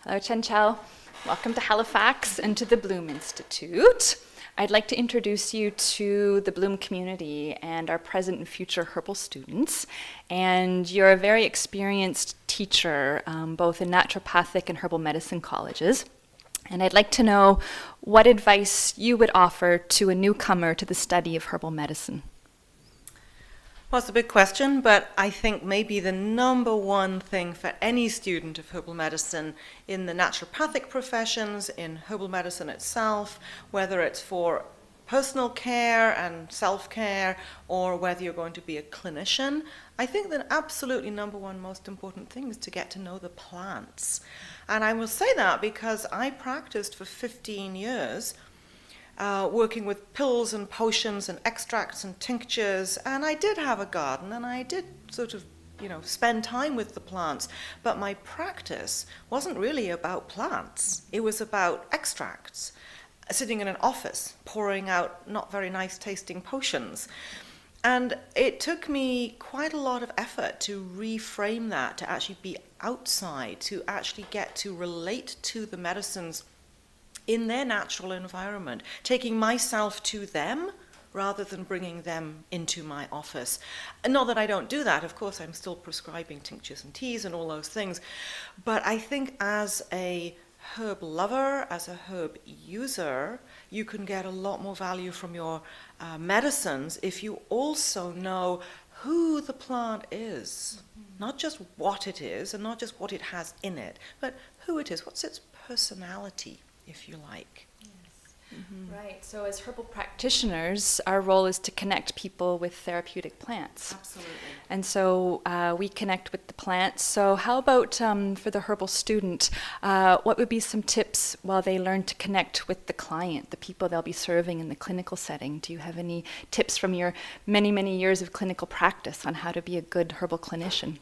Hello, Chanchal. Welcome to Halifax and to the Bloom Institute. I'd like to introduce you to the Bloom community and our present and future herbal students. And you're a very experienced teacher, both in naturopathic and herbal medicine colleges. And I'd like to know what advice you would offer to a newcomer to the study of herbal medicine. Well, it's a big question, but I think maybe the number one thing for any student of herbal medicine in the naturopathic professions, in herbal medicine itself, whether it's for personal care and self-care, or whether you're going to be a clinician, I think the absolutely number one most important thing is to get to know the plants. And I will say that because I practiced for 15 years working with pills and potions and extracts and tinctures, and I did have a garden and I did sort of spend time with the plants, but my practice wasn't really about plants. It was about extracts, sitting in an office pouring out not very nice tasting potions. And it took me quite a lot of effort to reframe that, to actually be outside, to actually get to relate to the medicines in their natural environment, taking myself to them rather than bringing them into my office. And not that I don't do that, of course I'm still prescribing tinctures and teas and all those things, but I think as a herb lover, as a herb user, you can get a lot more value from your medicines if you also know who the plant is, not just what it is and not just what it has in it, but who it is, what's its personality, if you like. Yes. Mm-hmm. Right, so as herbal practitioners, our role is to connect people with therapeutic plants. Absolutely. And so we connect with the plants. So how about for the herbal student, what would be some tips while they learn to connect with the client, the people they'll be serving in the clinical setting? Do you have any tips from your many, many years of clinical practice on how to be a good herbal clinician?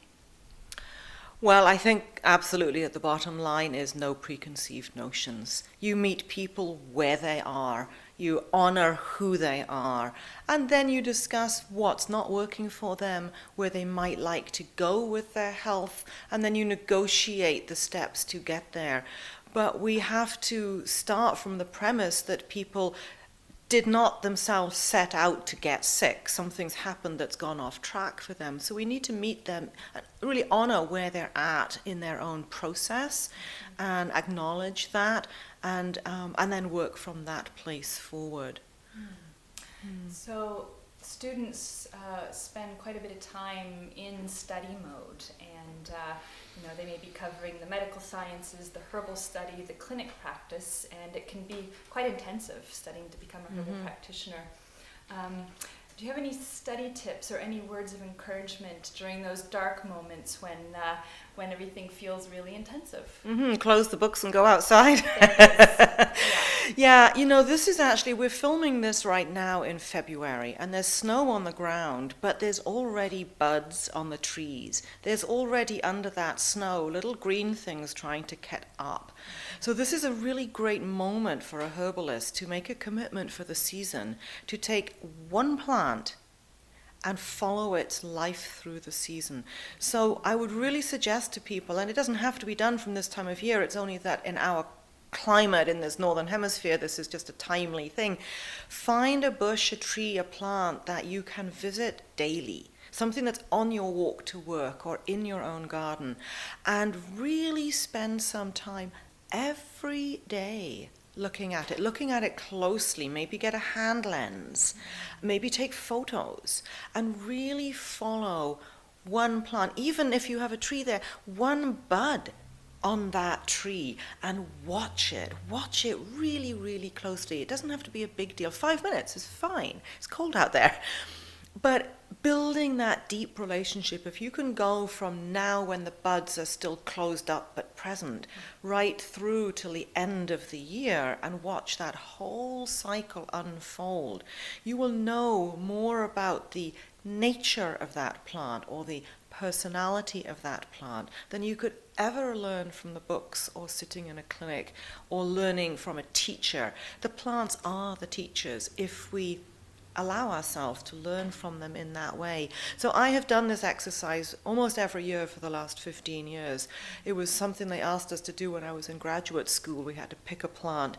Well, I think absolutely at the bottom line is no preconceived notions. You meet people where they are, you honor who they are, and then you discuss what's not working for them, where they might like to go with their health, and then you negotiate the steps to get there. But we have to start from the premise that people did not themselves set out to get sick. Something's happened that's gone off track for them. So we need to meet them and really honor where they're at in their own process and acknowledge that and then work from that place forward. So students spend quite a bit of time in study mode, and they may be covering the medical sciences, the herbal study, the clinic practice, and it can be quite intensive studying to become a herbal practitioner. Do you have any study tips or any words of encouragement during those dark moments when everything feels really intensive? Close the books and go outside. Yeah, this is actually, we're filming this right now in February, and there's snow on the ground, but there's already buds on the trees. There's already under that snow little green things trying to get up. So this is a really great moment for a herbalist to make a commitment for the season, to take one plant and follow its life through the season. So I would really suggest to people, and it doesn't have to be done from this time of year, it's only that in our climate in this northern hemisphere, this is just a timely thing. Find a bush, a tree, a plant that you can visit daily, something that's on your walk to work or in your own garden, and really spend some time every day looking at it closely, maybe get a hand lens, maybe take photos, and really follow one plant, even if you have a tree there, one bud on that tree, and watch it really, really closely. It doesn't have to be a big deal. 5 minutes is fine. It's cold out there. But building that deep relationship, if you can go from now when the buds are still closed up but present, right through till the end of the year and watch that whole cycle unfold, you will know more about the nature of that plant or the personality of that plant than you could ever learn from the books or sitting in a clinic or learning from a teacher. The plants are the teachers if we allow ourselves to learn from them in that way. So I have done this exercise almost every year for the last 15 years. It was something they asked us to do when I was in graduate school. We had to pick a plant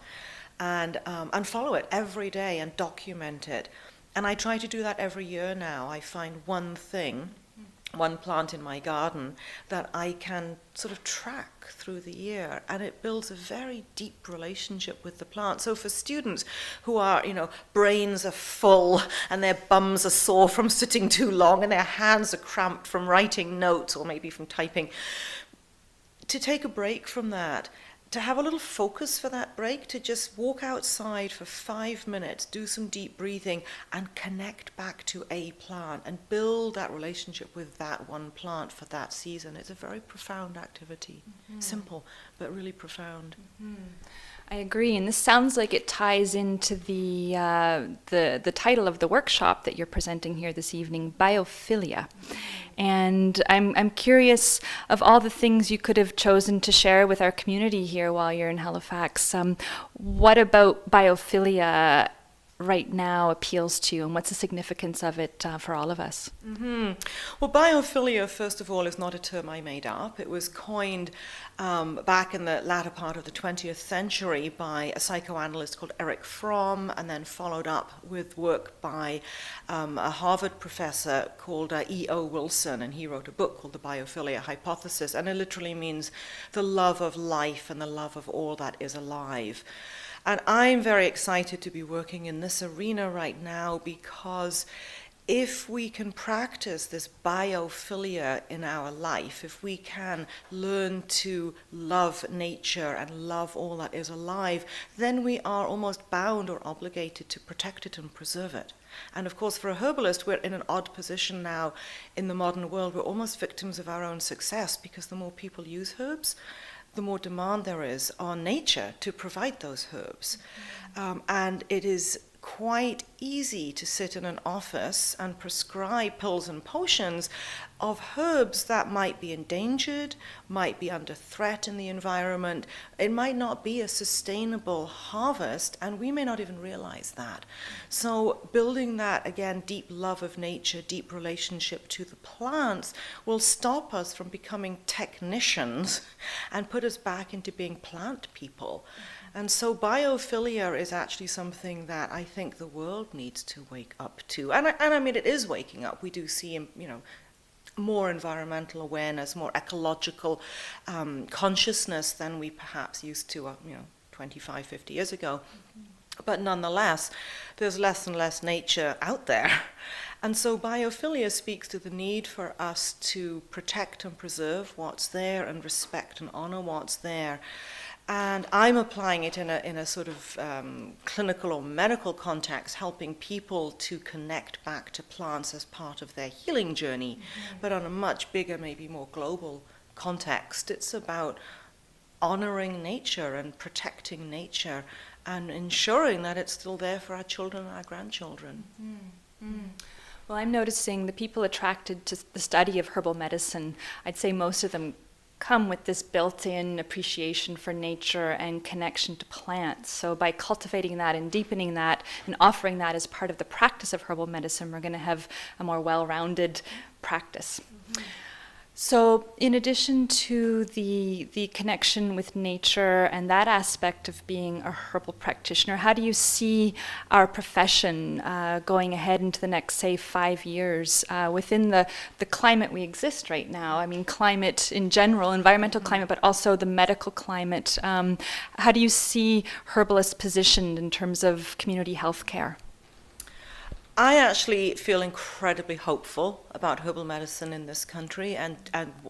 and follow it every day and document it. And I try to do that every year now. I find one thing, one plant in my garden that I can sort of track through the year, and it builds a very deep relationship with the plant. So for students who are, brains are full and their bums are sore from sitting too long and their hands are cramped from writing notes or maybe from typing, to take a break from that, to have a little focus for that break, to just walk outside for 5 minutes, do some deep breathing, and connect back to a plant and build that relationship with that one plant for that season. It's a very profound activity. Simple, but really profound. I agree, and this sounds like it ties into the title of the workshop that you're presenting here this evening, Biophilia. And I'm curious, of all the things you could have chosen to share with our community here while you're in Halifax, what about biophilia right now appeals to you, and what's the significance of it for all of us? Well, biophilia, first of all, is not a term I made up. It was coined back in the latter part of the 20th century by a psychoanalyst called Erich Fromm, and then followed up with work by a Harvard professor called E.O. Wilson, and he wrote a book called The Biophilia Hypothesis, and it literally means the love of life and the love of all that is alive. And I'm very excited to be working in this arena right now, because if we can practice this biophilia in our life, if we can learn to love nature and love all that is alive, then we are almost bound or obligated to protect it and preserve it. And of course, for a herbalist, we're in an odd position now in the modern world. We're almost victims of our own success, because the more people use herbs, the more demand there is on nature to provide those herbs. And it is quite easy to sit in an office and prescribe pills and potions of herbs that might be endangered, might be under threat in the environment. It might not be a sustainable harvest, and we may not even realize that. So building that, again, deep love of nature, deep relationship to the plants will stop us from becoming technicians and put us back into being plant people. And so biophilia is actually something that I think the world needs to wake up to. And I mean, it is waking up. We do see, more environmental awareness, more ecological consciousness than we perhaps used to, 25, 50 years ago. But nonetheless, there's less and less nature out there. And so biophilia speaks to the need for us to protect and preserve what's there and respect and honor what's there. And I'm applying it in a sort of clinical or medical context, helping people to connect back to plants as part of their healing journey, but on a much bigger, maybe more global context. It's about honoring nature and protecting nature and ensuring that it's still there for our children and our grandchildren. Well, I'm noticing the people attracted to the study of herbal medicine, I'd say most of them come with this built-in appreciation for nature and connection to plants. So by cultivating that and deepening that and offering that as part of the practice of herbal medicine, we're going to have a more well-rounded practice. So in addition to the connection with nature and that aspect of being a herbal practitioner, how do you see our profession going ahead into the next, say, 5 years within the climate we exist right now? I mean, climate in general, environmental climate, but also the medical climate. How do you see herbalists positioned in terms of community health care? I actually feel incredibly hopeful about herbal medicine in this country and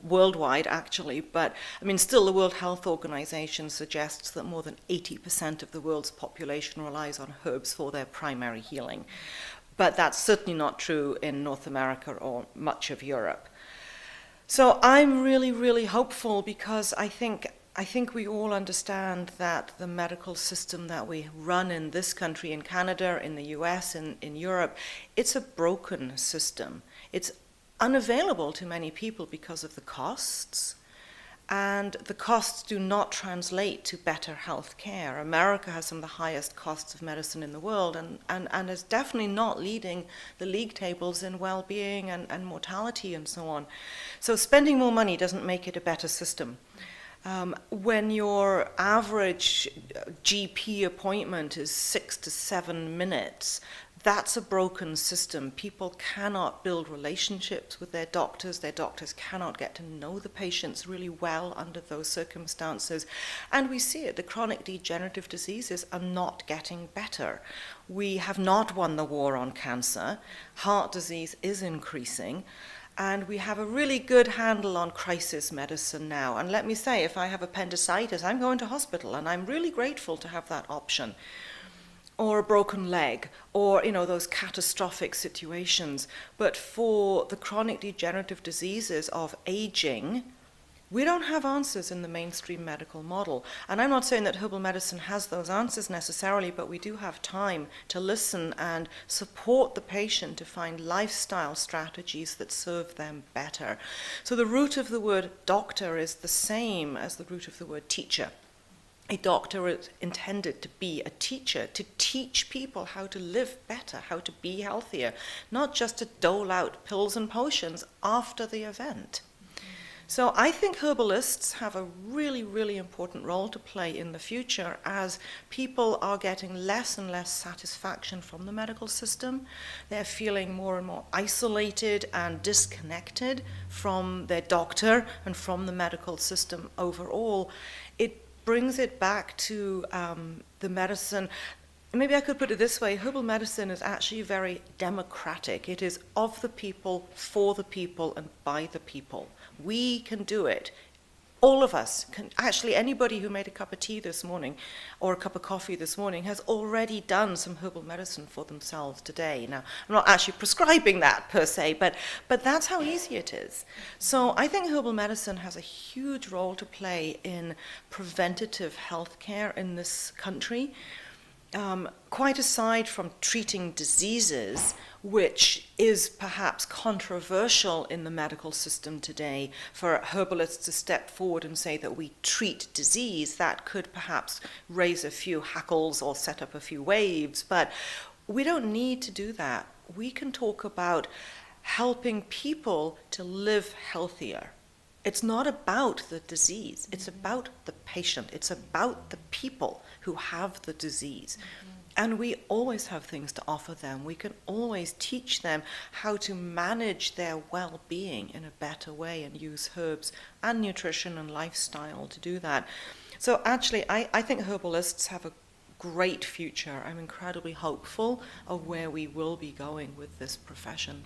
worldwide, actually. But, I mean, still the World Health Organization suggests that more than 80% of the world's population relies on herbs for their primary healing. But that's certainly not true in North America or much of Europe. So I'm really, really hopeful, because I think we all understand that the medical system that we run in this country, in Canada, in the US, in Europe, it's a broken system. It's unavailable to many people because of the costs and the costs do not translate to better health care. America has some of the highest costs of medicine in the world, and is definitely not leading the league tables in well-being and mortality and so on. So spending more money doesn't make it a better system. When your average GP appointment is 6 to 7 minutes, that's a broken system. People cannot build relationships with their doctors. Their doctors cannot get to know the patients really well under those circumstances. And we see it, the chronic degenerative diseases are not getting better. We have not won the war on cancer. Heart disease is increasing. And we have a really good handle on crisis medicine now. And let me say, if I have appendicitis, I'm going to hospital, and I'm really grateful to have that option. Or a broken leg, or those catastrophic situations. But for the chronic degenerative diseases of aging, we don't have answers in the mainstream medical model. And I'm not saying that herbal medicine has those answers necessarily, but we do have time to listen and support the patient to find lifestyle strategies that serve them better. So the root of the word doctor is the same as the root of the word teacher. A doctor is intended to be a teacher, to teach people how to live better, how to be healthier, not just to dole out pills and potions after the event. So I think herbalists have a really, really important role to play in the future as people are getting less and less satisfaction from the medical system. They're feeling more and more isolated and disconnected from their doctor and from the medical system overall. It brings it back to the medicine. Maybe I could put it this way, herbal medicine is actually very democratic. It is of the people, for the people, and by the people. We can do it. All of us can, actually anybody who made a cup of tea this morning or a cup of coffee this morning has already done some herbal medicine for themselves today. Now, I'm not actually prescribing that per se, but that's how easy it is. So I think herbal medicine has a huge role to play in preventative health care in this country. Quite aside from treating diseases, which is perhaps controversial in the medical system today, for herbalists to step forward and say that we treat disease, that could perhaps raise a few hackles or set up a few waves, but we don't need to do that. We can talk about helping people to live healthier. It's not about the disease, it's about the patient, it's about the people who have the disease. And we always have things to offer them. We can always teach them how to manage their well-being in a better way and use herbs and nutrition and lifestyle to do that. So actually, I think herbalists have a great future. I'm incredibly hopeful of where we will be going with this profession.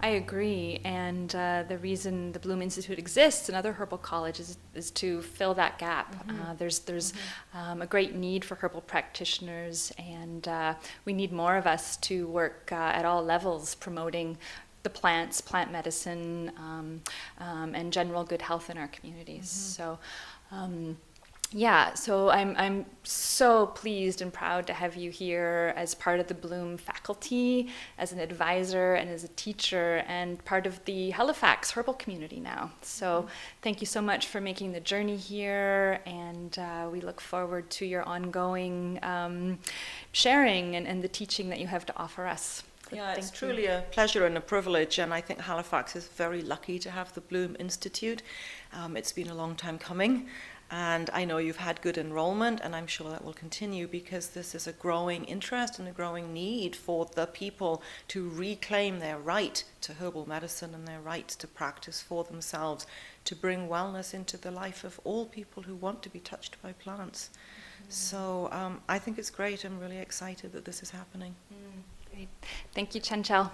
I agree, and the reason the Bloom Institute exists and other herbal colleges is to fill that gap. There's a great need for herbal practitioners, and we need more of us to work at all levels promoting the plants, plant medicine, and general good health in our communities. So. So I'm so pleased and proud to have you here as part of the Bloom faculty, as an advisor and as a teacher, and part of the Halifax herbal community now. So thank you so much for making the journey here, and we look forward to your ongoing sharing and the teaching that you have to offer us. Yeah, it's truly a pleasure and a privilege, and I think Halifax is very lucky to have the Bloom Institute. It's been a long time coming. And I know you've had good enrollment, and I'm sure that will continue because this is a growing interest and a growing need for the people to reclaim their right to herbal medicine and their right to practice for themselves, to bring wellness into the life of all people who want to be touched by plants. So I think it's great. I'm really excited that this is happening. Great. Thank you, Chanchal.